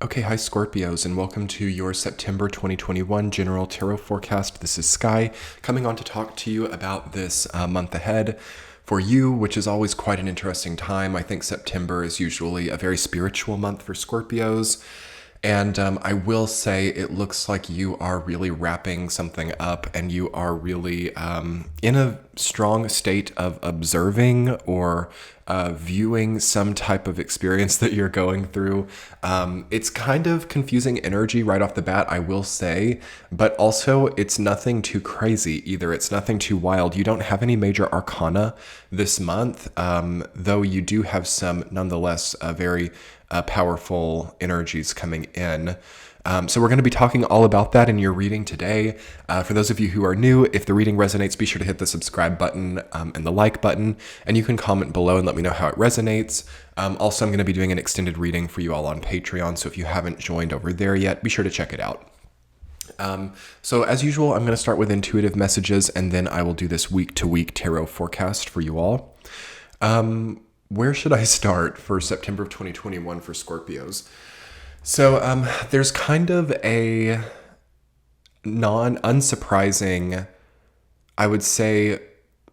Okay, hi Scorpios, and welcome to your September 2021 General Tarot Forecast. This is Sky, coming on to talk to you about this month ahead for you, which is always quite an interesting time. I think September is usually a very spiritual month for Scorpios. And I will say it looks like you are really wrapping something up and you are really in a strong state of observing or viewing some type of experience that you're going through. It's kind of confusing energy right off the bat, I will say, but also it's nothing too crazy either. It's nothing too wild. You don't have any major arcana this month, though you do have some, nonetheless, very powerful energies coming in. So we're going to be talking all about that in your reading today. For those of you who are new, if the reading resonates, be sure to hit the subscribe button and the like button, and you can comment below and let me know how it resonates. Also, I'm going to be doing an extended reading for you all on Patreon, so if you haven't joined over there yet, be sure to check it out. So as usual, I'm going to start with intuitive messages, and then I will do this week-to-week tarot forecast for you all. Where should I start for September of 2021 for Scorpios? So there's kind of a unsurprising, I would say,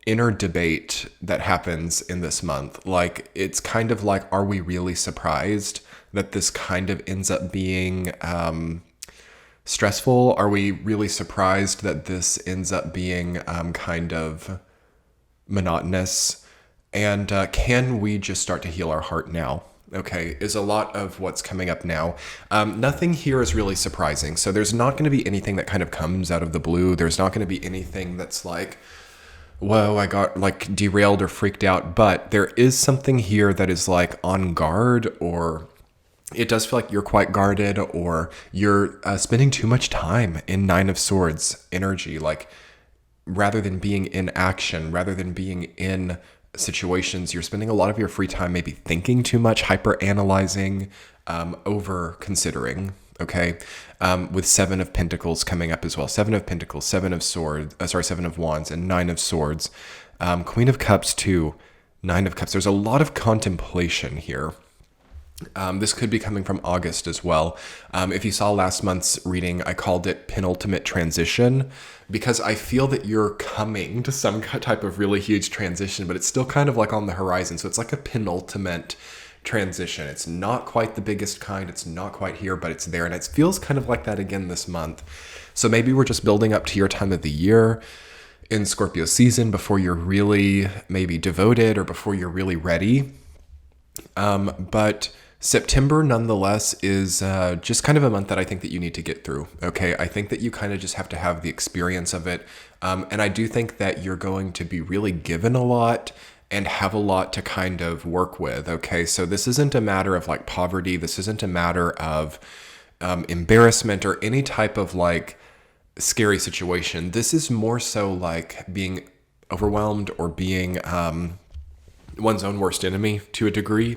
inner debate that happens in this month. Like, it's kind of like, are we really surprised that this kind of ends up being stressful? Are we really surprised that this ends up being kind of monotonous? And can we just start to heal our heart now? Okay, is a lot of what's coming up now. Nothing here is really surprising. So there's not going to be anything that kind of comes out of the blue. There's not going to be anything that's like, whoa, I got like derailed or freaked out. But there is something here that is like on guard, or it does feel like you're quite guarded, or you're spending too much time in Nine of Swords energy. Like, rather than being in action, rather than being in situations, you're spending a lot of your free time maybe thinking too much, hyper analyzing, over considering. Okay, with Seven of Pentacles coming up as well. Seven of Pentacles, Seven of Wands, and Nine of Swords. Queen of Cups too, Nine of Cups. There's a lot of contemplation here. This could be coming from August as well. If you saw last month's reading, I called it penultimate transition, because I feel that you're coming to some type of really huge transition, but it's still kind of like on the horizon. So it's like a penultimate transition. It's not quite the biggest kind. It's not quite here, but it's there. And it feels kind of like that again this month. So maybe we're just building up to your time of the year in Scorpio season before you're really maybe devoted or before you're really ready. But September, nonetheless, is just kind of a month that I think that you need to get through, okay? I think that you kind of just have to have the experience of it. And I do think that you're going to be really given a lot and have a lot to kind of work with, okay? So this isn't a matter of like poverty. This isn't a matter of embarrassment or any type of like scary situation. This is more so like being overwhelmed or being one's own worst enemy to a degree.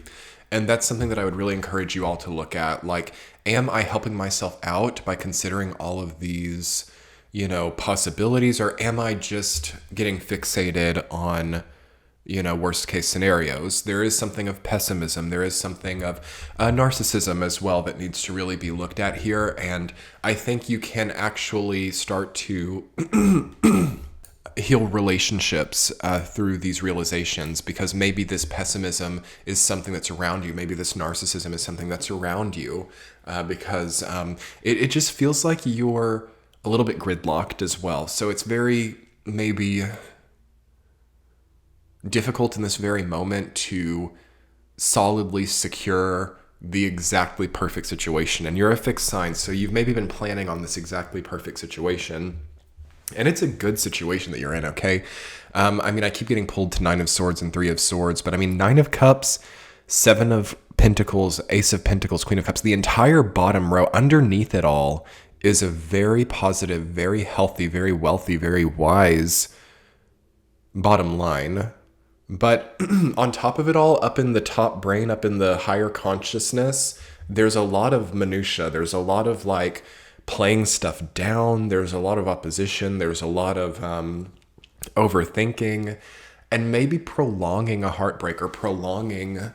And that's something that I would really encourage you all to look at. Like, am I helping myself out by considering all of these, possibilities, or am I just getting fixated on, worst case scenarios? There is something of pessimism. There is something of narcissism as well that needs to really be looked at here. And I think you can actually start to heal relationships through these realizations, because maybe this pessimism is something that's around you. Maybe this narcissism is something that's around you, because it just feels like you're a little bit gridlocked as well. So it's very maybe difficult in this very moment to solidly secure the exactly perfect situation. And you're a fixed sign, so you've maybe been planning on this exactly perfect situation. And it's a good situation that you're in, okay? I keep getting pulled to Nine of Swords and Three of Swords, but Nine of Cups, Seven of Pentacles, Ace of Pentacles, Queen of Cups, the entire bottom row underneath it all is a very positive, very healthy, very wealthy, very wise bottom line. But on top of it all, up in the top brain, up in the higher consciousness, there's a lot of minutia. There's a lot of like playing stuff down. There's a lot of opposition. There's a lot of overthinking, and maybe prolonging a heartbreak or prolonging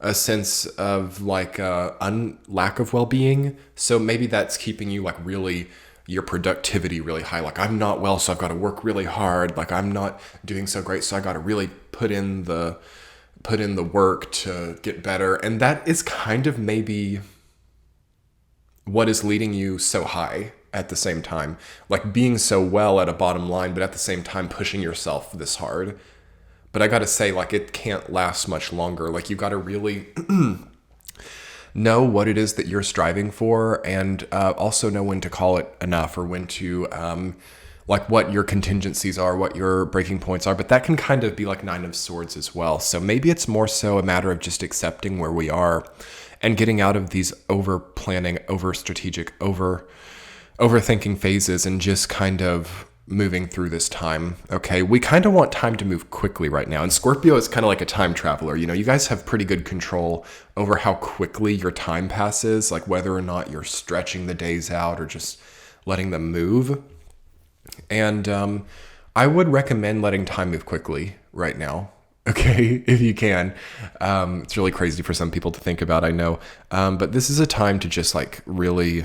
a sense of like lack of well-being. So maybe that's keeping you like really your productivity really high. Like I'm not well, so I've got to work really hard. Like I'm not doing so great, so I got to really put in the work to get better. And that is kind of maybe what is leading you so high at the same time. Like being so well at a bottom line, but at the same time pushing yourself this hard. But I gotta say, like, it can't last much longer. Like, you gotta really know what it is that you're striving for, and also know when to call it enough, or when to, like, what your contingencies are, what your breaking points are. But that can kind of be like Nine of Swords as well. So maybe it's more so a matter of just accepting where we are and getting out of these over planning, over strategic, overthinking phases, and just kind of moving through this time. Okay, we kind of want time to move quickly right now, and Scorpio is kind of like a time traveler. You know, you guys have pretty good control over how quickly your time passes, like whether or not you're stretching the days out or just letting them move. And I would recommend letting time move quickly right now. Okay, if you can. It's really crazy for some people to think about, I know, but this is a time to just like really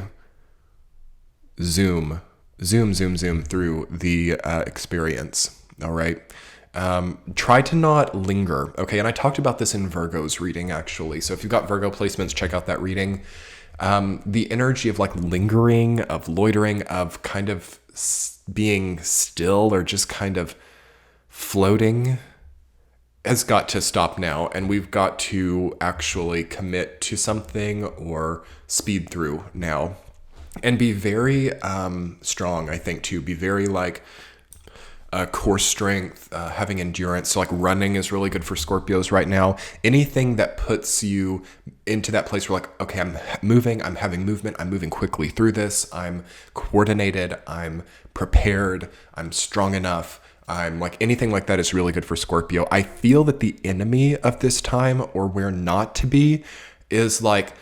zoom through the experience. All right. Try to not linger. Okay. And I talked about this in Virgo's reading, actually. So if you've got Virgo placements, check out that reading. The energy of like lingering, of loitering, of kind of being still or just kind of floating has got to stop now. And we've got to actually commit to something or speed through now. And be very strong, I think, too. Be very like core strength, having endurance. So like running is really good for Scorpios right now. Anything that puts you into that place where like, okay, I'm moving, I'm having movement, I'm moving quickly through this, I'm coordinated, I'm prepared, I'm strong enough. I'm like anything like that is really good for Scorpio. I feel that the enemy of this time, or where not to be, is like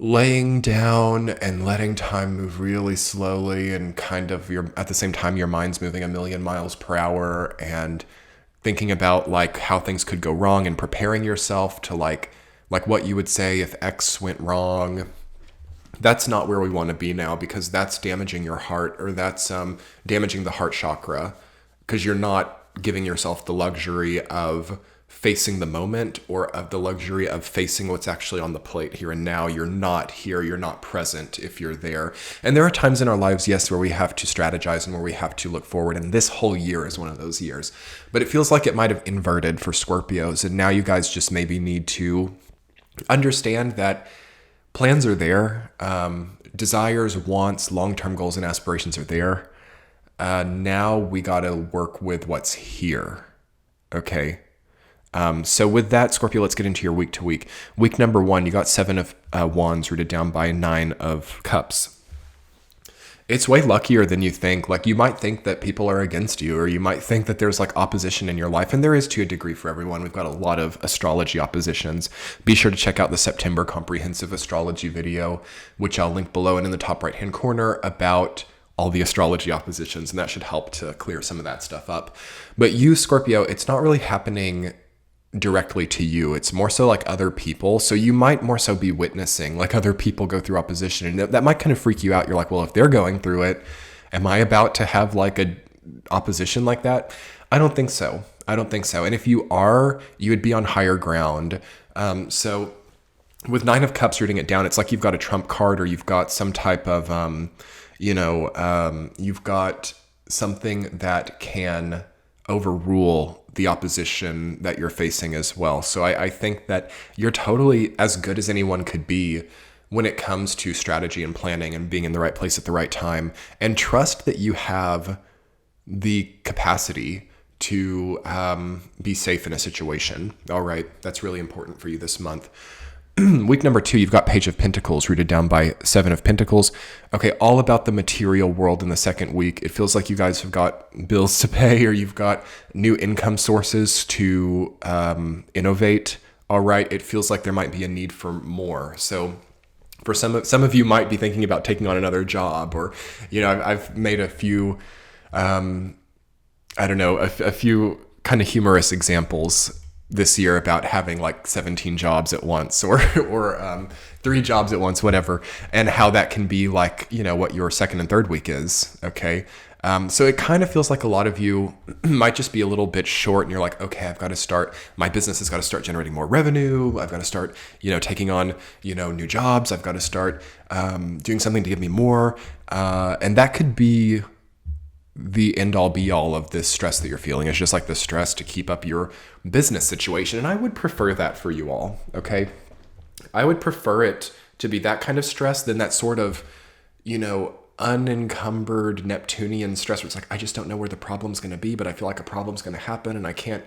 laying down and letting time move really slowly, and kind of at the same time your mind's moving a million miles per hour and thinking about like how things could go wrong and preparing yourself to like what you would say if X went wrong. That's not where we want to be now, because that's damaging your heart, or that's damaging the heart chakra, because you're not giving yourself the luxury of facing the moment, or of the luxury of facing what's actually on the plate here and now. You're not here, you're not present if you're there. And there are times in our lives, yes, where we have to strategize and where we have to look forward, and this whole year is one of those years. But it feels like it might have inverted for Scorpios, and now you guys just maybe need to understand that plans are there, desires, wants, long-term goals and aspirations are there. Now we gotta work with what's here, okay? So with that, Scorpio, let's get into your week to week. Week number 1, you got 7 of Wands rooted down by 9 of Cups. It's way luckier than you think. Like, you might think that people are against you, or you might think that there's like opposition in your life, and there is to a degree for everyone. We've got a lot of astrology oppositions. Be sure to check out the September comprehensive astrology video, which I'll link below and in the top right-hand corner, about all the astrology oppositions, and that should help to clear some of that stuff up. But you, Scorpio, it's not really happening directly to you. It's more so like other people. So you might more so be witnessing like other people go through opposition, and that might kind of freak you out. You're like, well, if they're going through it, am I about to have like a opposition like that? I don't think so. And if you are, you would be on higher ground. So with 9 of Cups rooting it down, it's like you've got a trump card, or you've got some type of, you've got something that can overrule the opposition that you're facing as well. So I think that you're totally as good as anyone could be when it comes to strategy and planning and being in the right place at the right time. And trust that you have the capacity to be safe in a situation. All right, that's really important for you this month. Week number 2, you've got Page of Pentacles rooted down by 7 of Pentacles. Okay, all about the material world in the second week. It feels like you guys have got bills to pay, or you've got new income sources to innovate. All right, it feels like there might be a need for more. So for some of you might be thinking about taking on another job, or, I've made a few, a few kind of humorous examples this year about having like 17 jobs at once or 3 jobs at once, whatever, and how that can be like, what your second and third week is. Okay. So it kind of feels like a lot of you might just be a little bit short and you're like, okay, I've got to start, my business has got to start generating more revenue. I've got to start, taking on, new jobs. I've got to start doing something to give me more. And that could be the end all be all of this stress that you're feeling. It's just like the stress to keep up your business situation. And I would prefer that for you all. Okay. I would prefer it to be that kind of stress than that sort of, unencumbered Neptunian stress where it's like, I just don't know where the problem's going to be, but I feel like a problem's going to happen and I can't.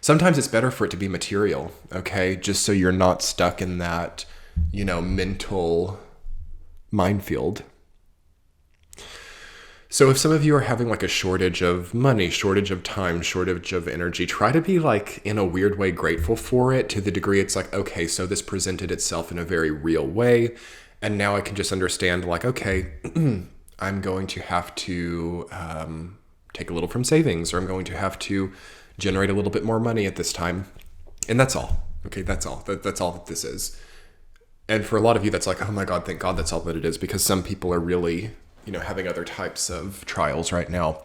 Sometimes it's better for it to be material. Okay. Just so you're not stuck in that, mental minefield. So if some of you are having like a shortage of money, shortage of time, shortage of energy, try to be like in a weird way grateful for it to the degree it's like, okay, so this presented itself in a very real way. And now I can just understand like, okay, I'm going to have to take a little from savings, or I'm going to have to generate a little bit more money at this time. And that's all. Okay, that's all. That's all that this is. And for a lot of you, that's like, oh my God, thank God that's all that it is, because some people are really having other types of trials right now.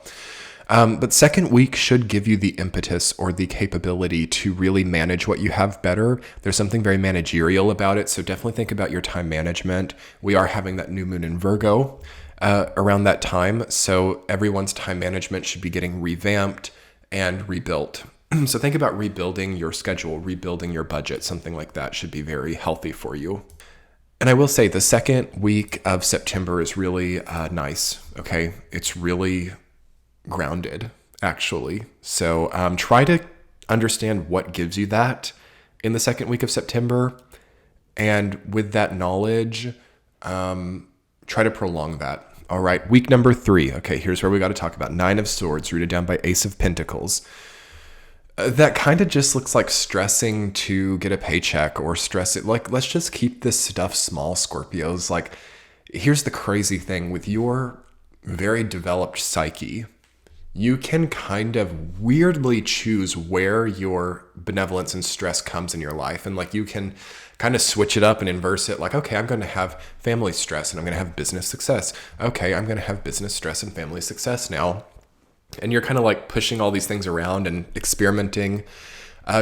But second week should give you the impetus or the capability to really manage what you have better. There's something very managerial about it. So definitely think about your time management. We are having that new moon in Virgo around that time. So everyone's time management should be getting revamped and rebuilt. So think about rebuilding your schedule, rebuilding your budget, something like that should be very healthy for you. And I will say the second week of September is really nice, okay? It's really grounded, actually. So try to understand what gives you that in the second week of September. And with that knowledge, try to prolong that. All right, week number 3. Okay, here's where we got to talk about 9 of Swords, rooted down by Ace of Pentacles. That kind of just looks like stressing to get a paycheck or stress it. Like, let's just keep this stuff small, Scorpios. Like, here's the crazy thing with your very developed psyche. You can kind of weirdly choose where your benevolence and stress comes in your life. And like, you can kind of switch it up and inverse it. Like, okay, I'm going to have family stress and I'm going to have business success. Okay, I'm going to have business stress and family success now. And you're kind of like pushing all these things around and experimenting.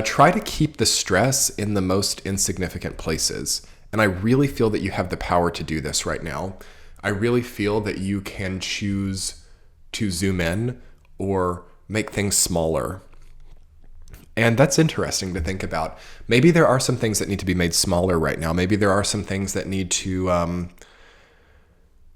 Try to keep the stress in the most insignificant places. And I really feel that you have the power to do this right now. I really feel that you can choose to zoom in or make things smaller. And that's interesting to think about. Maybe there are some things that need to be made smaller right now. Maybe there are some things that need to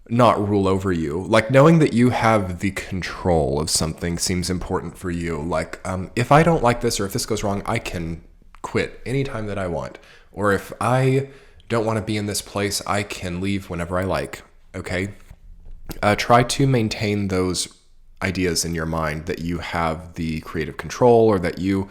not rule over you. Like knowing that you have the control of something seems important for you. Like if I don't like this or if this goes wrong, I can quit anytime that I want. Or if I don't want to be in this place, I can leave whenever I like. Okay? Try to maintain those ideas in your mind that you have the creative control or that you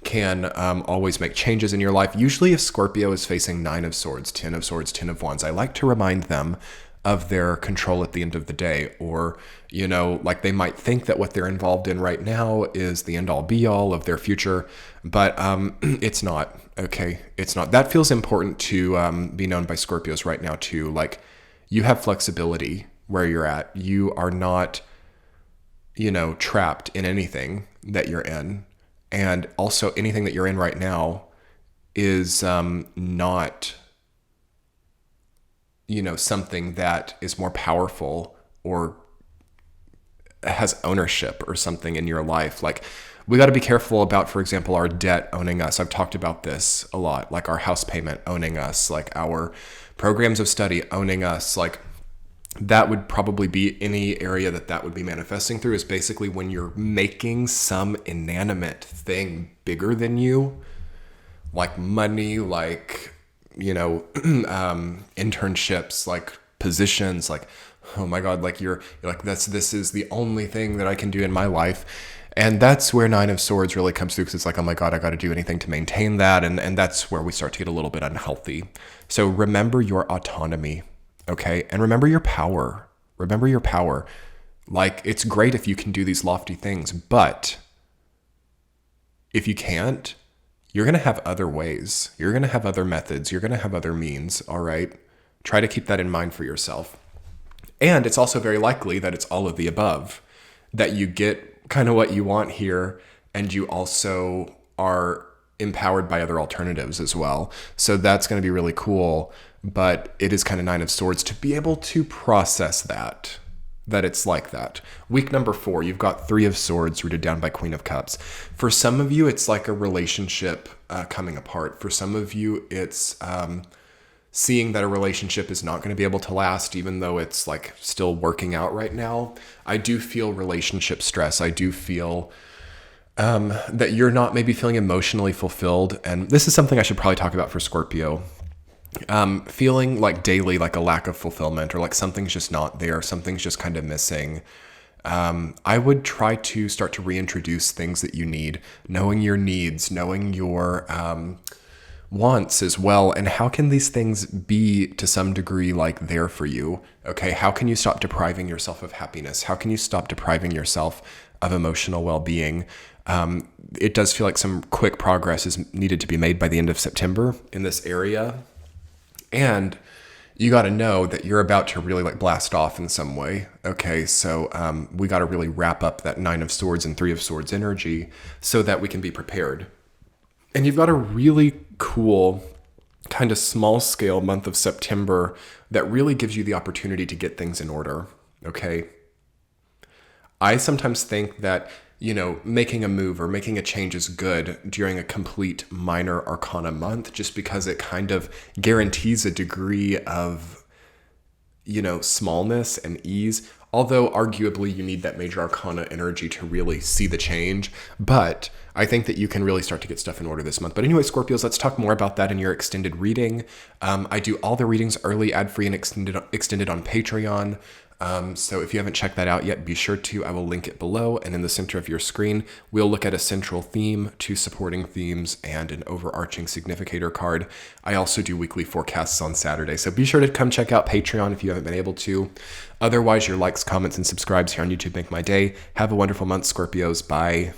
can always make changes in your life. Usually if Scorpio is facing 9 of Swords, 10 of Swords, 10 of Wands, I like to remind them of their control at the end of the day. Or, like they might think that what they're involved in right now is the end all be all of their future, but it's not. Okay, it's not. That feels important to be known by Scorpios right now too. Like you have flexibility where you're at. You are not, trapped in anything that you're in. And also anything that you're in right now is not, something that is more powerful or has ownership or something in your life. Like we got to be careful about, for example, our debt owning us. I've talked about this a lot, like our house payment owning us, like our programs of study owning us. Like that would probably be any area that would be manifesting through is basically when you're making some inanimate thing bigger than you, like money, like, internships, like positions, like, oh my God, like you're like, this is the only thing that I can do in my life. And that's where 9 of Swords really comes through, because it's like, oh my God, I got to do anything to maintain that. And that's where we start to get a little bit unhealthy. So remember your autonomy. Okay. And remember your power. Remember your power. Like it's great if you can do these lofty things, but if you can't, you're going to have other ways. You're going to have other methods. You're going to have other means. All right. Try to keep that in mind for yourself. And it's also very likely that it's all of the above, that you get kind of what you want here, and you also are empowered by other alternatives as well. So that's going to be really cool. But it is kind of Nine of Swords to be able to process that it's like that. Week number 4, you've got Three of Swords rooted down by Queen of Cups. For some of you, it's like a relationship coming apart. For some of you, it's seeing that a relationship is not going to be able to last, even though it's like still working out right now. I do feel relationship stress. I do feel that you're not maybe feeling emotionally fulfilled. And this is something I should probably talk about for Scorpio. Feeling like daily, like a lack of fulfillment, or like something's just not there, something's just kind of missing. I would try to start to reintroduce things that you need, knowing your needs, knowing your wants as well. And how can these things be to some degree like there for you? Okay, how can you stop depriving yourself of happiness? How can you stop depriving yourself of emotional well-being? It does feel like some quick progress is needed to be made by the end of September in this area. And you got to know that you're about to really like blast off in some way. Okay, so we got to really wrap up that Nine of Swords and Three of Swords energy so that we can be prepared. And you've got a really cool kind of small scale month of September that really gives you the opportunity to get things in order. Okay. I sometimes think that, making a move or making a change is good during a complete minor arcana month, just because it kind of guarantees a degree of, smallness and ease. Although arguably you need that major arcana energy to really see the change. But I think that you can really start to get stuff in order this month. But anyway, Scorpios, let's talk more about that in your extended reading. I do all the readings early, ad-free, and extended on Patreon. So if you haven't checked that out yet, be sure to. I will link it below, and in the center of your screen, we'll look at a central theme, 2 supporting themes, and an overarching significator card. I also do weekly forecasts on Saturday, so be sure to come check out Patreon if you haven't been able to. Otherwise, your likes, comments, and subscribes here on YouTube make my day. Have a wonderful month, Scorpios. Bye.